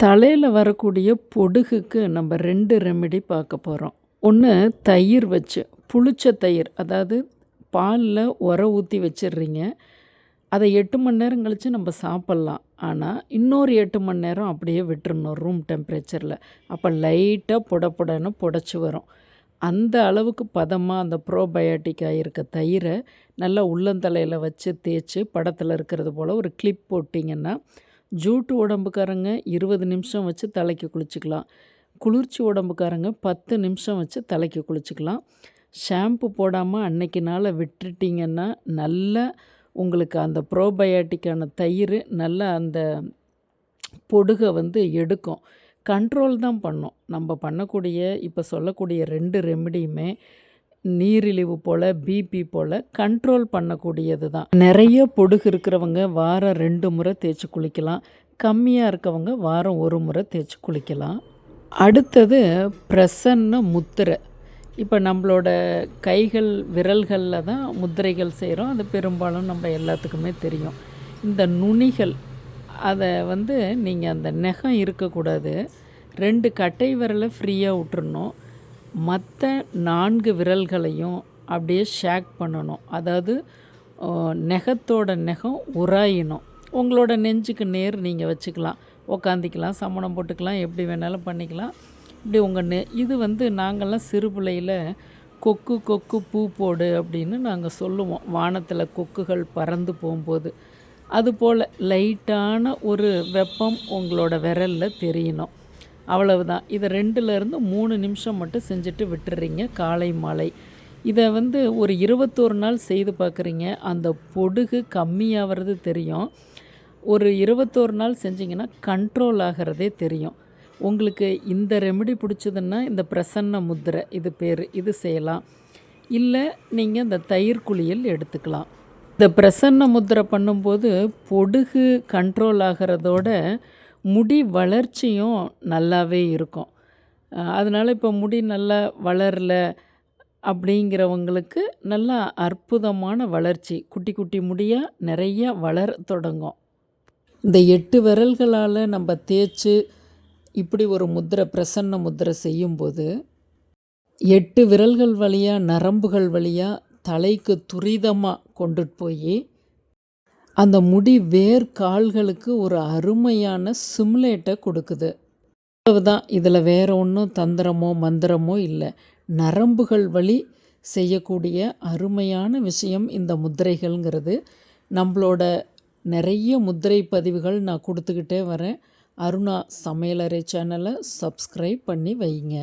தலையில் வரக்கூடிய பொடுகுக்கு நம்ம 2 ரெமெடி பார்க்க போகிறோம். ஒன்று தயிர் வச்சு புளிச்ச தயிர், அதாவது பாலில் ஊற்றி வச்சிடுறீங்க. அதை 8 மணி நேரம் கழித்து நம்ம சாப்பிட்லாம். ஆனால் இன்னொரு 8 மணி நேரம் அப்படியே விட்டுறணும் ரூம் டெம்பரேச்சரில். அப்போ லைட்டாக புடப்புடன்னு புடச்சி வரும். அந்த அளவுக்கு பதமாக அந்த ப்ரோபயோட்டிக்காக இருக்க தயிரை நல்லா உள்ளந்தலையில் வச்சு தேய்ச்சி படத்தில் இருக்கிறது போல் ஒரு கிளிப் போட்டிங்கன்னா, ஜூட்டு உடம்புக்காரங்க 20 நிமிஷம் வச்சு தலைக்கு குளிச்சுக்கலாம். குளிர்ச்சி உடம்புக்காரங்க 10 நிமிஷம் வச்சு தலைக்கு குளிச்சுக்கலாம். ஷாம்பு போடாமல் அன்னைக்கு நாளை விட்டுட்டிங்கன்னா நல்லா உங்களுக்கு அந்த ப்ரோபயோட்டிக்கான தயிர் நல்லா அந்த பொடுகை எடுக்கும். கண்ட்ரோல் தான் பண்ணும். நம்ம பண்ணக்கூடிய இப்போ சொல்லக்கூடிய 2 ரெமெடியுமே நீரிழிவு போல், பிபி போல் கண்ட்ரோல் பண்ணக்கூடியது தான். நிறைய பொடுகு இருக்கிறவங்க வாரம் 2 முறை தேய்ச்சி குளிக்கலாம். கம்மியாக இருக்கவங்க வாரம் 1 முறை தேய்ச்சி குளிக்கலாம். அடுத்தது பிரசன்ன முத்திரை. இப்போ நம்மளோட கைகள் விரல்களில் தான் முத்திரைகள் செய்கிறோம். அது பெரும்பாலும் நம்ம எல்லாத்துக்குமே தெரியும். இந்த நுனிகள் அதை நீங்கள் அந்த நகம் இருக்கக்கூடாது. 2 கட்டை விரலை ஃப்ரீயாக விட்டுறணும். மற்ற 4 விரல்களையும் அப்படியே ஷேக் பண்ணணும். அதாவது நெகத்தோட நெகம் உராயணும். உங்களோட நெஞ்சுக்கு நேர் நீங்கள் வச்சுக்கலாம், உக்காந்திக்கலாம், சமணம் போட்டுக்கலாம், எப்படி வேணாலும் பண்ணிக்கலாம். இப்படி உங்கள் இது நாங்கள்லாம் சிறு பிள்ளையில் கொக்கு கொக்கு பூ போடு அப்படின்னு நாங்கள் சொல்லுவோம். வானத்தில் கொக்குகள் பறந்து போகும்போது அதுபோல் லைட்டான ஒரு வெப்பம் உங்களோட விரலில் தெரியணும். அவ்வளவுதான். இதை 2லேருந்து 3 நிமிஷம் மட்டும் செஞ்சுட்டு விட்டுறீங்க காலை மாலை. இதை ஒரு 21 நாள் செய்து பார்க்குறீங்க. அந்த பொடுகு கம்மியாகிறது தெரியும். ஒரு 21 நாள் செஞ்சிங்கன்னா கண்ட்ரோல் ஆகிறதே தெரியும். உங்களுக்கு இந்த ரெமெடி பிடிச்சதுன்னா இந்த பிரசன்ன முத்திரை இது பேர், இது செய்யலாம். இல்லை நீங்கள் இந்த தயிர் குளியல் எடுத்துக்கலாம். இந்த பிரசன்ன முத்திரை பண்ணும்போது பொடுகு கண்ட்ரோல் ஆகிறதோட முடி வளர்ச்சியும் நல்லாவே இருக்கும். அதனால் இப்போ முடி நல்லா வளரல அப்படிங்கிறவங்களுக்கு நல்லா அற்புதமான வளர்ச்சி, குட்டி குட்டி முடியாக நிறைய வளர தொடங்கும். இந்த 8 விரல்களால் நம்ம தேய்ச்சி இப்படி ஒரு முத்திரை பிரசன்ன முத்திரை செய்யும்போது 8 விரல்கள் வழியாக நரம்புகள் வழியாக தலைக்கு துரிதமாக கொண்டுட்டு போய் அந்த முடி வேர் கால்களுக்கு ஒரு அருமையான சிமுலேட்டை கொடுக்குது. அவ்வளவுதான். இதில் வேறு ஒன்றும் தந்திரமோ மந்திரமோ இல்லை. நரம்புகள் வழி செய்யக்கூடிய அருமையான விஷயம் இந்த முத்திரைகள்ங்கிறது. நம்மளோட நிறைய முத்திரை பதிவுகள் நான் கொடுத்துக்கிட்டே வரேன். அருணா சமையலறை சேனலை சப்ஸ்கிரைப் பண்ணி வைங்க.